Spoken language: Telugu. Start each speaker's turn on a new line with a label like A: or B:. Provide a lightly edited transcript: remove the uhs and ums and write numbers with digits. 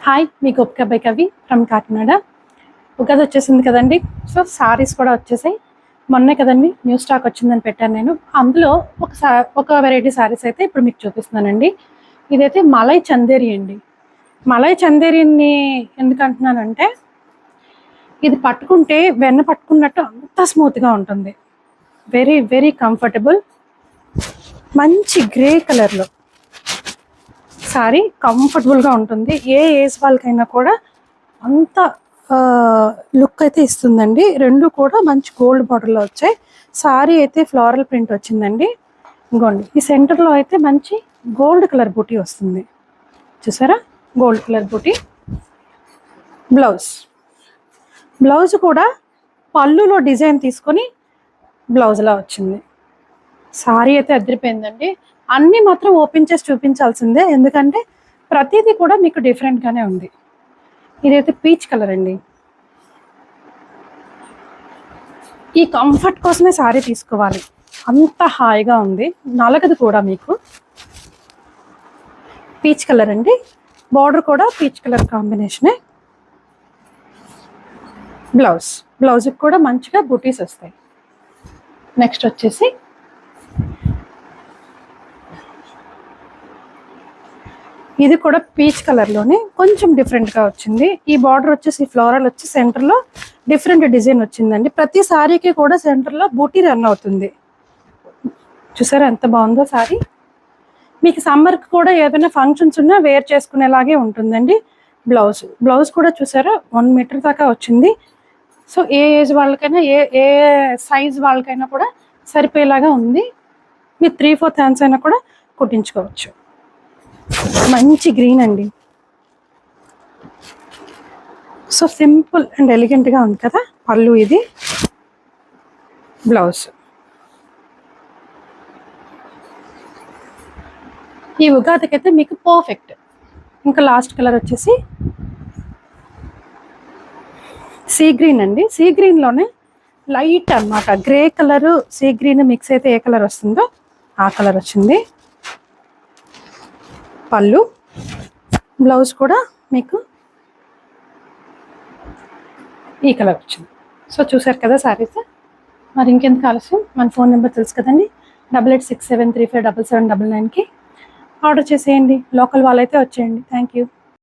A: హాయ్, మీ గొప్ప బై కవి ఫ్రమ్ కాకినాడ. ఉగాది వచ్చేసింది కదండి. సో సారీస్ కూడా వచ్చేసాయి. మొన్నే కదండి న్యూ స్టాక్ వచ్చిందని పెట్టాను నేను. అందులో ఒక వెరైటీ సారీస్ అయితే ఇప్పుడు మీకు చూపిస్తున్నానండి. ఇదైతే మలై చందేరి అండి. మలై చందేరిని ఎందుకు అంటున్నానంటే, ఇది పట్టుకుంటే వెన్న పట్టుకున్నట్టు అంత స్మూత్గా ఉంటుంది. Very very comfortable. మంచి గ్రే కలర్లో సారీ కంఫర్టబుల్గా ఉంటుంది. ఏ ఏజ్ వాళ్ళకైనా కూడా అంత లుక్ అయితే ఇస్తుందండి. రెండు కూడా మంచి గోల్డ్ బార్డర్లో వచ్చాయి. సారీ అయితే ఫ్లోరల్ ప్రింట్ వచ్చిందండి. ఇంకోండి, ఈ సెంటర్లో అయితే మంచి గోల్డ్ కలర్ బూటీ వస్తుంది. చూసారా, గోల్డ్ కలర్ బూటీ. బ్లౌజ్ కూడా పళ్ళులో డిజైన్ తీసుకొని బ్లౌజ్లా వచ్చింది. సారీ అయితే అదిరిపోయిందండి. అన్నీ మాత్రం ఓపెన్ చేసి చూపించాల్సిందే, ఎందుకంటే ప్రతిదీ కూడా మీకు డిఫరెంట్గానే ఉంది. ఇదైతే పీచ్ కలర్ అండి. ఈ కంఫర్ట్ కోసమే సారీ తీసుకోవాలి, అంత హాయిగా ఉంది. నలగదు కూడా. మీకు పీచ్ కలర్ అండి. బార్డర్ కూడా పీచ్ కలర్ కాంబినేషనే. బ్లౌజ్కి కూడా మంచిగా బూటీస్ వస్తాయి. నెక్స్ట్ వచ్చేసి ఇది కూడా పీచ్ కలర్లోనే కొంచెం డిఫరెంట్గా వచ్చింది. ఈ బార్డర్ వచ్చేసి ఫ్లోరల్ వచ్చి సెంటర్లో డిఫరెంట్ డిజైన్ వచ్చిందండి. ప్రతి సారీకి కూడా సెంటర్లో బూటీ రన్ అవుతుంది. చూసారా ఎంత బాగుందో సారీ. మీకు సమ్మర్కి కూడా ఏదైనా ఫంక్షన్స్ ఉన్నా వేర్ చేసుకునేలాగే ఉంటుందండి. బ్లౌజ్ కూడా చూసారా 1 మీటర్ దాకా వచ్చింది. సో ఏ ఏజ్ వాళ్ళకైనా ఏ సైజ్ వాళ్ళకైనా కూడా సరిపోయేలాగా ఉంది. మీరు 3/4 హ్యాండ్స్ అయినా కూడా కుట్టించుకోవచ్చు. మంచి గ్రీన్ అండి. సో సింపుల్ అండ్ ఎలిగెంట్గా ఉంది కదా. పళ్ళు ఇది, బ్లౌజ్. ఈ ఉగాదికి అయితే మీకు పర్ఫెక్ట్. ఇంకా లాస్ట్ కలర్ వచ్చేసి సీ గ్రీన్ అండి. సీ గ్రీన్లోనే లైట్ అన్నమాట. Grey colour sea green mix అయితే ఏ కలర్ వస్తుందో ఆ కలర్ వచ్చింది. పళ్ళు, బ్లౌజ్ కూడా మీకు ఈ కలర్ వచ్చింది. సో చూసారు కదా సారీస్. మరి ఇంకెందుకు ఆలస్యం, మన ఫోన్ నెంబర్ తెలుసు కదండి, 8867357799కి ఆర్డర్ చేసేయండి. లోకల్ వాళ్ళైతే వచ్చేయండి. Thank you.